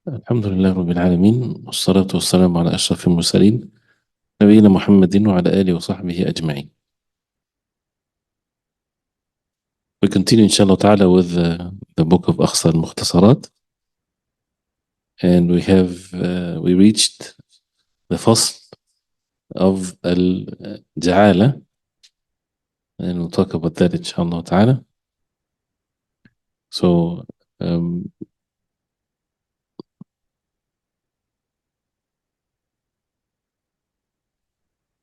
الحمد لله رب العالمين، والصلاة والسلام على أشرف المرسلين نبينا محمد وعلى آله وصحبه أجمعين. We continue inshallah ta'ala with the book of Akhsar Al-Mokhtasarat, and we reached the fasl of Al-Ja'ala, and we'll talk about that inshallah ta'ala. So um,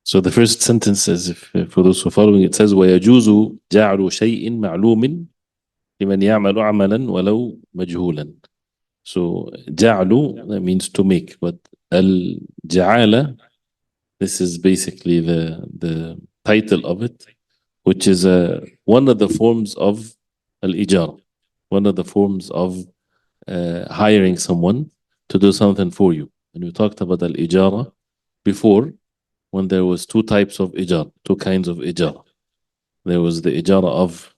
so the first sentence, as if for those who are following, it says وَيَجُوزُ جَعْلُ شَيْءٍ مَعْلُومٍ لمن يعمل عملا ولو مجهولا. So جعل, that means to make, but al-ja'ala, this is basically the title of it, which is one of the forms of al-ijara, one of the forms of hiring someone to do something for you. And we talked about al-ijara before, when there was two types of ijara, two kinds of ijara. There was the ijara of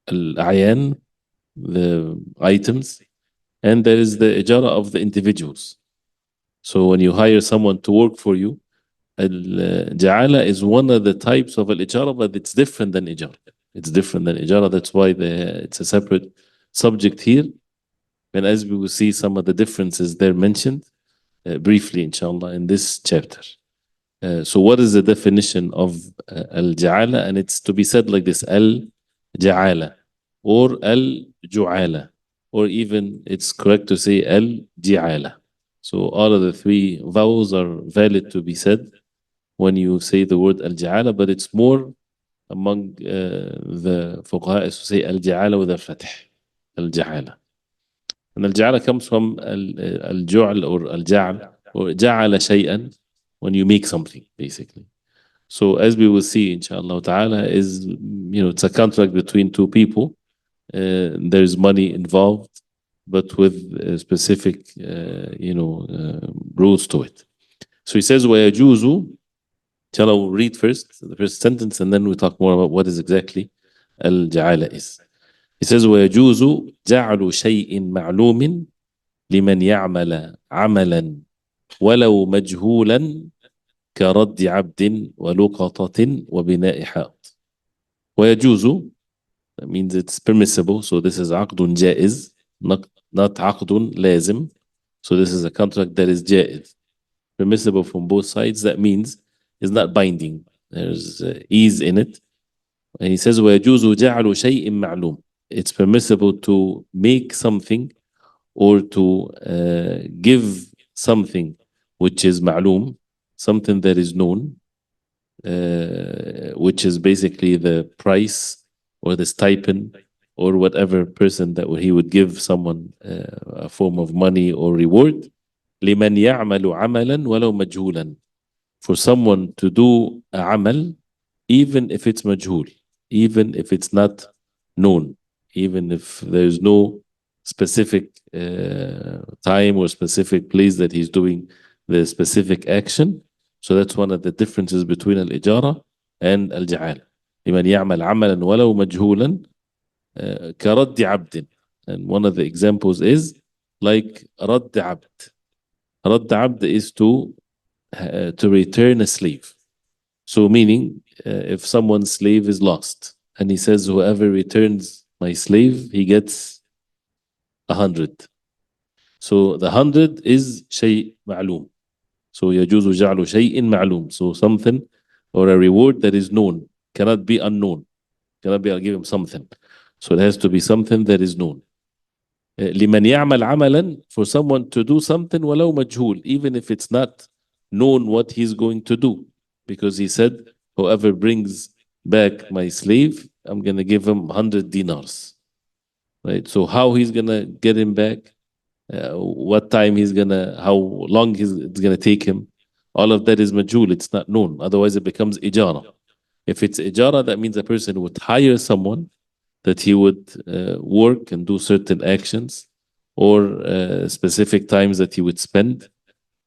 al-ayan, the items, and there is the ijara of the individuals. So when you hire someone to work for you, al-ja'ala is one of the types of al-ijara, but it's different than ijara. It's different than ijara. That's why it's a separate subject here. And as we will see some of the differences there mentioned briefly, inshallah, in this chapter. So what is the definition of al-ja'ala? And it's to be said like this: al-ja'ala or al-ju'ala, or even it's correct to say al-ji'ala. So all of the three vowels are valid to be said when you say the word al-ja'ala, but it's more among the fuqaha is to say al-ja'ala with a fath, al-ja'ala. And al-ja'ala comes from al-ju'al or al-ja'al, or ja'ala shay'an, when you make something, basically. So as we will see, inshallah ta'ala, is, it's a contract between two people. There's money involved, but with specific, rules to it. So he says, وَيَجُوزُ. Inshallah, we'll read first the first sentence, and then we'll talk more about what is exactly al-ja'ala is. He says, وَيَجُوزُ جَعْلُ شَيْءٍ مَعْلُومٍ لِمَنْ يَعْمَلَ عَمَلًا وَلَوْ مَجْهُولًا كَرَدِّ عَبْدٍ وَلُقَطَةٍ وَبِنَاءِ حَائِطٍ. وَيَجُوزُ, that means it's permissible. So this is عقد جائز, not عقد لازم. So this is a contract that is جائز, permissible from both sides. That means it's not binding. There's ease in it. And he says وَيَجُوزُ جَعْلُ شَيْءٍ مَعْلُومٍ. It's permissible to make something or to give something which is ma'loom, something that is known, which is basically the price or the stipend or whatever person that he would give someone a form of money or reward. لمن يعمل عملا ولو مجهولا. For someone to do a amal, even if it's majhul, even if it's not known, even if there's no specific time or specific place that he's doing the specific action. So that's one of the differences between al-ijara and al-ja'ala. لمن يعمل عملا ولو مجهولا كرد عبد. And one of the examples is like رد عبد. رد عبد is to return a slave. So meaning if someone's slave is lost and he says whoever returns my slave, he gets 100. So the 100 is شيء معلوم. So يجوز جعل شيء معلوم. So something or a reward that is known, cannot be unknown. Cannot be, I'll give him something. So it has to be something that is known. لمن يعمل عملا, for someone to do something ولو مجهول, even if it's not known what he's going to do. Because he said, whoever brings back my slave, I'm going to give him 100 dinars. Right? So how he's going to get him back, what time how long it's going to take him, all of that is majhul, it's not known. Otherwise it becomes ijara. If it's ijara, that means a person would hire someone that he would work and do certain actions, or specific times that he would spend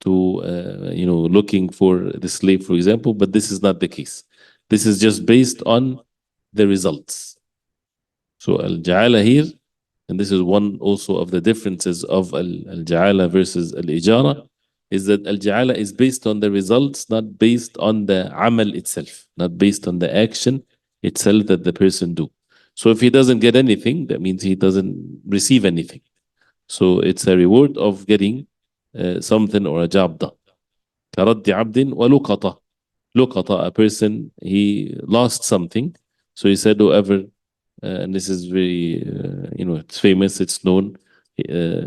to, looking for the slave, for example. But this is not the case. This is just based on the results. So al-ja'ala here and this is one also of the differences of al-ja'ala versus al-ijara, is that al-ja'ala is based on the results, not based on the amal itself, not based on the action itself that the person do. So if he doesn't get anything, that means he doesn't receive anything. So it's a reward of getting something or a job done. كرد عبد ولقطة. لقطة, a person, he lost something. So he said, whoever, and this is very, it's famous, it's known.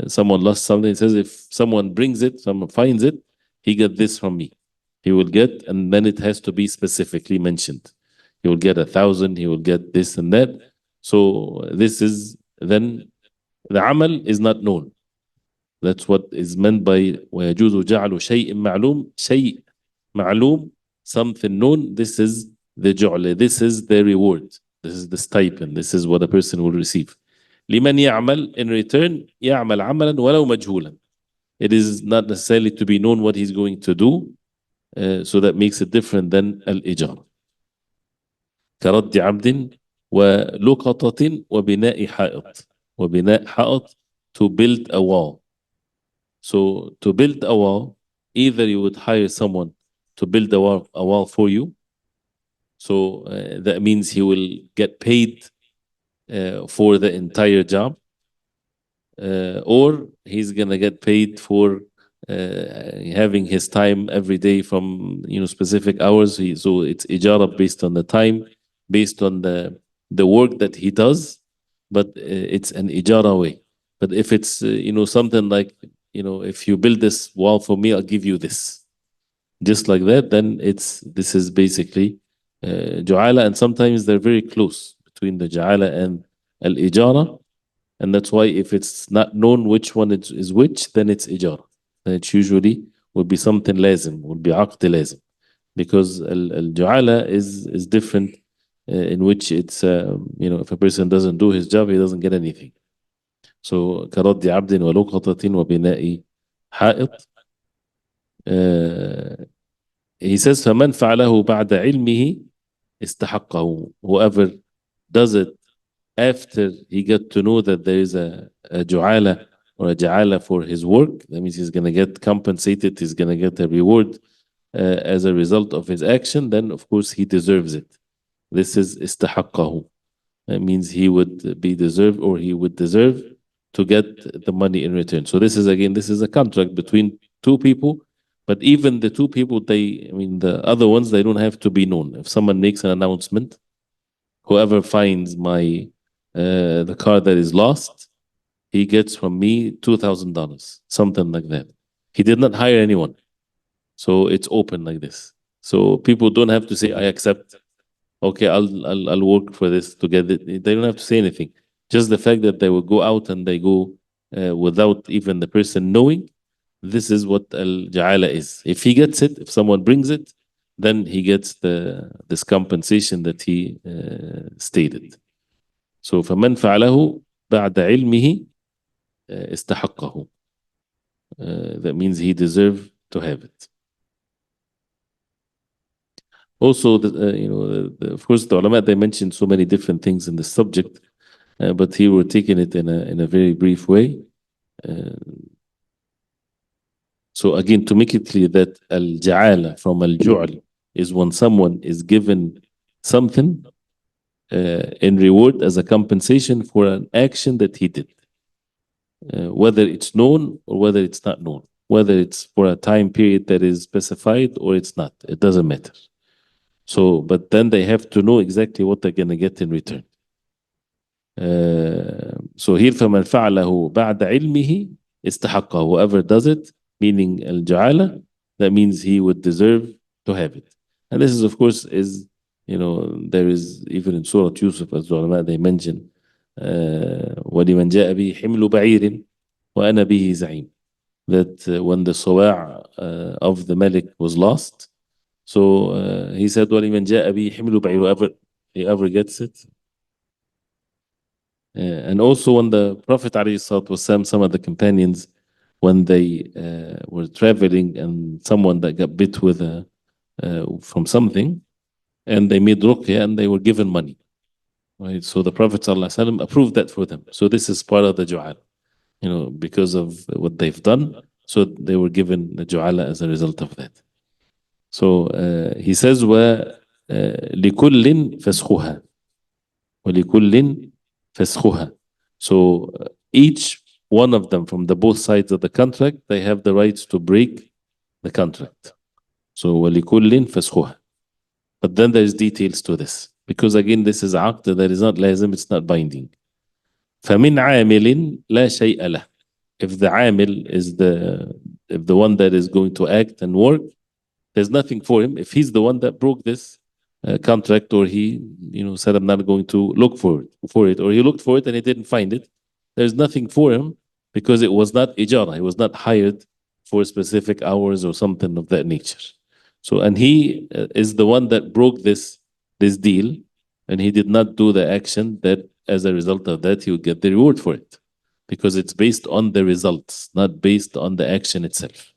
Someone lost something. He says, if someone brings it, someone finds it, he get this from me. He will get, and then it has to be specifically mentioned. He will get 1,000, he will get this and that. So this is, then the amal is not known. That's what is meant by ويجوز جعل شيء معلوم. شيء معلوم, something known. This is the جعل. This is the reward. This is the stipend. This is what a person will receive. لمن يعمل, in return, يعمل عملا ولو مجهولا. It is not necessarily to be known what he's going to do. So that makes it different than الإجارة. كرد عبد ولقطة وبناء حائط. وبناء حائط, to build a wall. So to build a wall, either you would hire someone to build a wall for you. So that means he will get paid for the entire job, or he's gonna get paid for having his time every day from specific hours. So it's ijara based on the time, based on the work that he does, but it's an ijara way. But if it's something like if you build this wall for me, I'll give you this, just like that, then this is basically ju'ala, and sometimes they're very close between the ju'ala and al-ijara, and that's why if it's not known which one is which, then it's ijara. Then it usually would be something lazim, would be aqd lazim, because al-ju'ala is different, in which it's if a person doesn't do his job, he doesn't get anything. So كرد عبد ولقطة وبناء حائط. He says فمن فعله بعد علمه استحقه. Whoever does it after he get to know that there is a ju'ala or a ja'ala for his work, that means he's going to get compensated, he's going to get a reward as a result of his action, then of course he deserves it. This is استحقه. That means he would be deserved, or he would deserve to get the money in return. So this is a contract between two people, but even the two people, the other ones, they don't have to be known. If someone makes an announcement, whoever finds the car that is lost, he gets from me $2,000, something like that. He did not hire anyone. So it's open like this. So people don't have to say, I accept. Okay, I'll work for this to get it. They don't have to say anything. Just the fact that they will go out and they go without even the person knowing, this is what al-ja'ala is. If he gets it, if someone brings it, then he gets this compensation that he stated. So فَمَنْ فَعَلَهُ بَعْدَ عِلْمِهِ استحقه. That means he deserved to have it. Also, of course, the ulama, they mentioned so many different things in the subject, but here we're taking it in a very brief way. So again, to make it clear that al-ja'ala from al-ju'al is when someone is given something in reward as a compensation for an action that he did, whether it's known or whether it's not known, whether it's for a time period that is specified or it's not, it doesn't matter. So, but then they have to know exactly what they're going to get in return. So here, فَمَنْ فَعْلَهُ بَعْدَ عِلْمِهِ استحقه. Whoever does it, meaning al-ja'ala, that means he would deserve to have it. And this is, of course, there is even in Surah Yusuf, as the ulama, they mention, وَلِمَنْ جَاءَ بِهِ حِمْلُ بَعِيرٍ وَأَنَا بِهِ زَعِيمٌ. That when the sawa' of the Malik was lost, so he said, وَلِمَنْ جَاءَ بِهِ حِمْلُ بَعِيرٍ, whoever gets it. And also when the Prophet ﷺ, some of the companions, when they were traveling and someone that got bit with from something, and they made ruqya and they were given money. Right? So the Prophet ﷺ approved that for them. So this is part of the ju'ala, because of what they've done. So they were given the ju'ala as a result of that. So he says, وَلِكُلٍّ فَسْخُهَا وَلِكُلٍّ فَسْخُهَا. So each one of them from the both sides of the contract, they have the rights to break the contract. So وَلِكُلٍّ فَسْخُهَا. But then there's details to this. Because again, this is عقد that is not lazim, it's not binding. فَمِنْ عَامِلٍ لَا شَيْءَ لَهُ. If the عامل is if the one that is going to act and work, there's nothing for him. If he's the one that broke this contract, or he, said, I'm not going to look for it, or he looked for it and he didn't find it, there's nothing for him because it was not ijara. He was not hired for specific hours or something of that nature. So, and he is the one that broke this deal, and he did not do the action that, as a result of that, he would get the reward for it, because it's based on the results, not based on the action itself.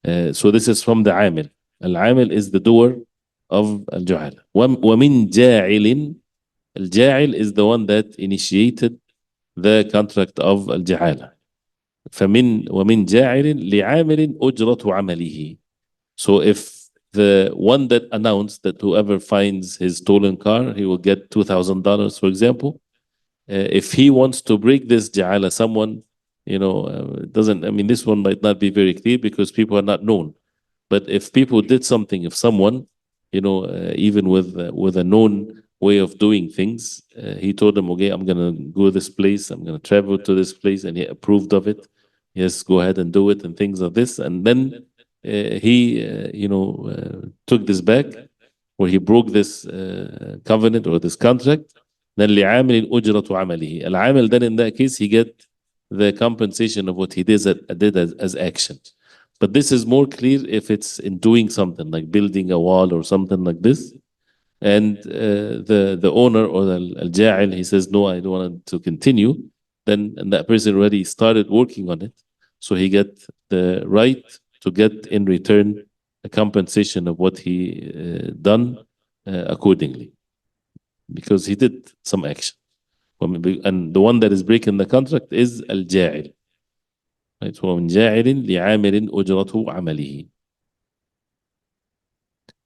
So this is from the عامل. العامل is the doer of الجعل. ومن جاعل. الجاعل is the one that initiated the contract of الجعالة. ومن جاعل لعامل أجرة عمله. So if the one that announced that whoever finds his stolen car, he will get $2,000, for example. If he wants to break this ja'ala, someone, doesn't, I mean, this one might not be very clear because people are not known. But if people did something, if someone, even with a known way of doing things, he told them, okay, I'm going to go this place, I'm going to travel to this place, and he approved of it. Yes, go ahead and do it, and things of this. And then he, took this back, or he broke this covenant or this contract. Then لعامل أجرة عمله. العامل, then in that case, he get the compensation of what he did as action. But this is more clear if it's in doing something like building a wall or something like this. And the owner or the al-ja'il, he says, no, I don't want to continue. Then and that person already started working on it. So he get the right to get in return a compensation of what he done accordingly, because he did some action. And the one that is breaking the contract is al-ja'il. Right? وَمِنْ جَاعِلٍ لِعَامِلٍ أُجْرَةُ عَمَلِهِ.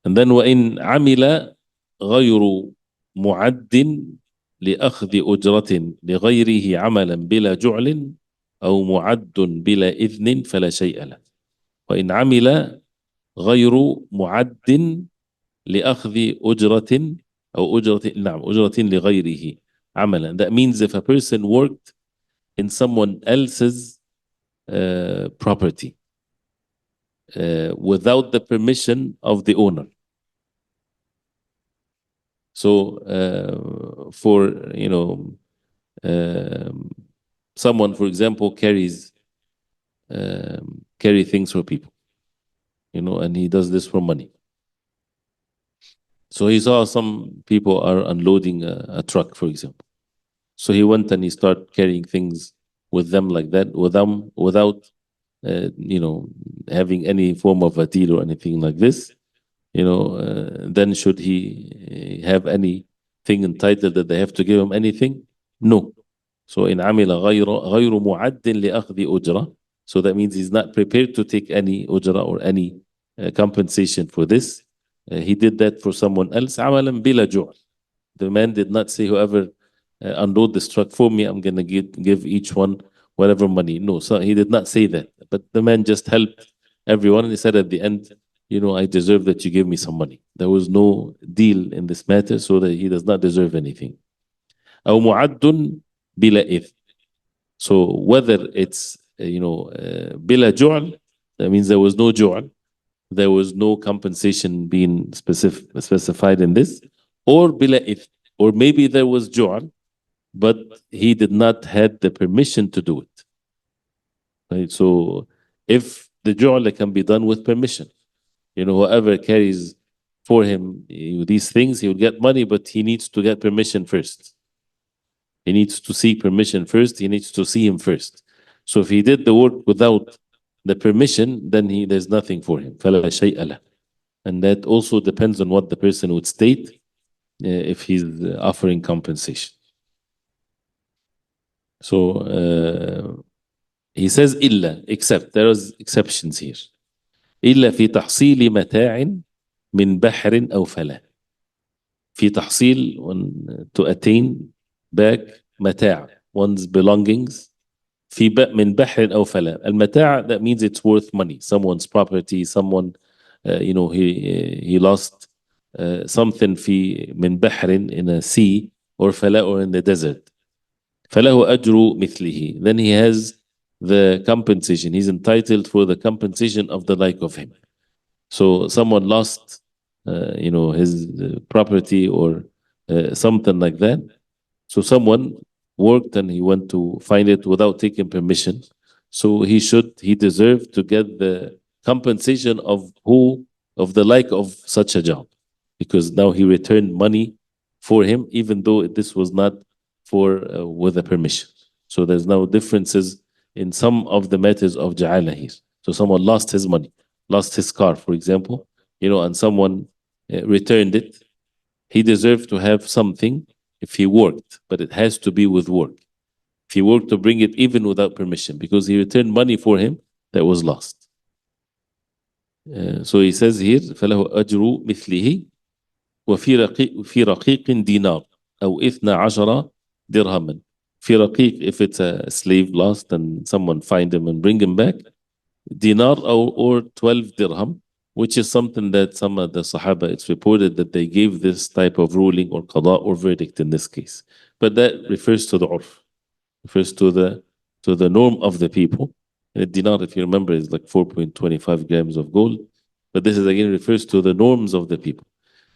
And then وَإِنْ عَمِلَ غَيْرُ مُعَدٍّ لأخذ أجرة لغيره عملا بلا جعل أو معد بلا إذن فلا شيء له. وإن عمل غير معد لأخذ أجرة أو أجرة لغيره عملا. That means if a person worked in someone else's property without the permission of the owner. So for someone, for example, carry things for people, and he does this for money. So he saw some people are unloading a truck, for example. So he went and he started carrying things with them like that, without having any form of a deal or anything like this. Then should he have anything entitled that they have to give him anything? No. So in عمل غير معد لأخذ أجرة. So that means he's not prepared to take any ujra or any compensation for this. He did that for someone else. عملا بلا جعل. The man did not say, whoever unload this truck for me, I'm going to give each one whatever money. No, so he did not say that. But the man just helped everyone, and he said at the end, I deserve that you give me some money. There was no deal in this matter, so that he does not deserve anything. أو معد بلا إثم. So whether it's بلا جعل, that means there was no جعل, there was no compensation being specified in this, or بلا إثم, or maybe there was جعل, but he did not have the permission to do it. Right? So if the جعل can be done with permission, whoever carries for him these things, he will get money, but he needs to get permission first. He needs to seek permission first. He needs to see him first. So if he did the work without the permission, then there's nothing for him. فَلَا شَيْءَ لَهُ. And that also depends on what the person would state. if he's offering compensation. So he says إلا, except, there is exceptions here. إلا في تحصيل متاع من بحر أو فلاة. في تحصيل, to attain back متاع, one's belongings. في من بحر أو فلاة. المتاع, that means it's worth money, someone's property, someone he lost something في من بحر in a sea, or فلاة, or in the desert. فله أجر مثله, then he has the compensation, he's entitled for the compensation of the like of him. So someone lost his property or something like that. So someone worked and he went to find it without taking permission. So he deserved to get the compensation of the like of such a job, because now he returned money for him, even though this was not with a permission. So there's now differences in some of the matters of ja'ala here. So someone lost his money, lost his car, for example, and someone returned it. He deserved to have something if he worked, but it has to be with work. If he worked to bring it even without permission, because he returned money for him that was lost. So he says here, فله أجر مثله في رقيق دينار أو 12 درهما. في رقيق, if it's a slave lost and someone find him and bring him back, dinar or 12 dirham, which is something that some of the Sahaba, it's reported that they gave this type of ruling or qada or verdict in this case. But that refers to the urf, refers to the norm of the people. And a dinar, if you remember, is like 4.25 grams of gold. But this is again refers to the norms of the people.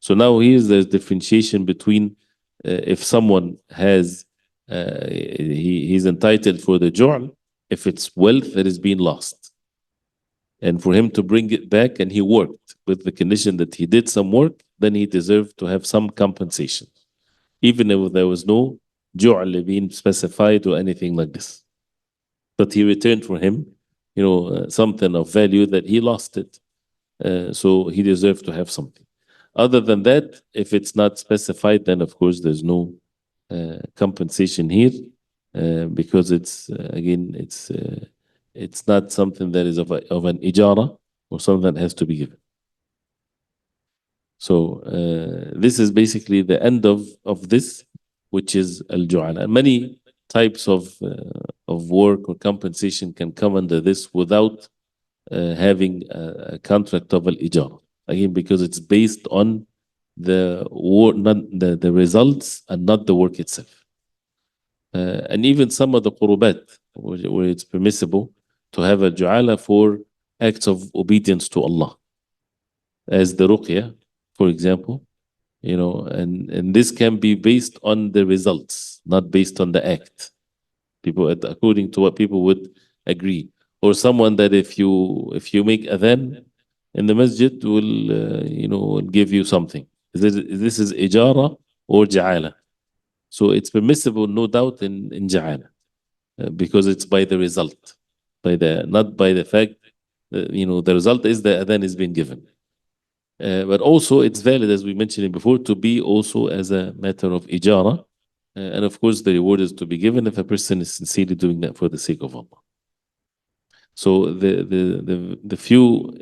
So now here's the differentiation between if someone has, he's entitled for the ju'l, if it's wealth that is being lost. And for him to bring it back, and he worked with the condition that he did some work, then he deserved to have some compensation, even if there was no ju'l being specified or anything like this. But he returned for him, something of value that he lost it. So he deserved to have something. Other than that, if it's not specified, then of course there's no compensation here, because it's it's not something that is of an ijara or something that has to be given. So this is basically the end of this, which is al-ju'ala. Many types of work or compensation can come under this without having a contract of al-ijara. Again, because it's based on the work, not the results, and not the work itself. And even some of the qurubat, where it's permissible to have a ju'ala for acts of obedience to Allah, as the ruqya, for example, and this can be based on the results, not based on the act. People, according to what people would agree, or someone that if you make adhan in the masjid will give you something. This is ijara or ja'ala. So it's permissible, no doubt, in ja'ala, because it's by the result, not by the fact that, the result is the adhan is being given. But also it's valid, as we mentioned before, to be also as a matter of ijara. And of course, the reward is to be given if a person is sincerely doing that for the sake of Allah. So the few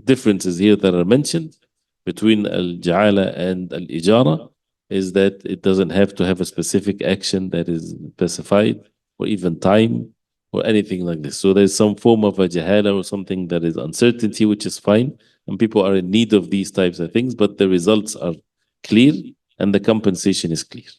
differences here that are mentioned between al-ja'ala and al-ijara is that it doesn't have to have a specific action that is specified, or even time, or anything like this. So there's some form of a jahala or something that is uncertainty, which is fine, and people are in need of these types of things, but the results are clear and the compensation is clear.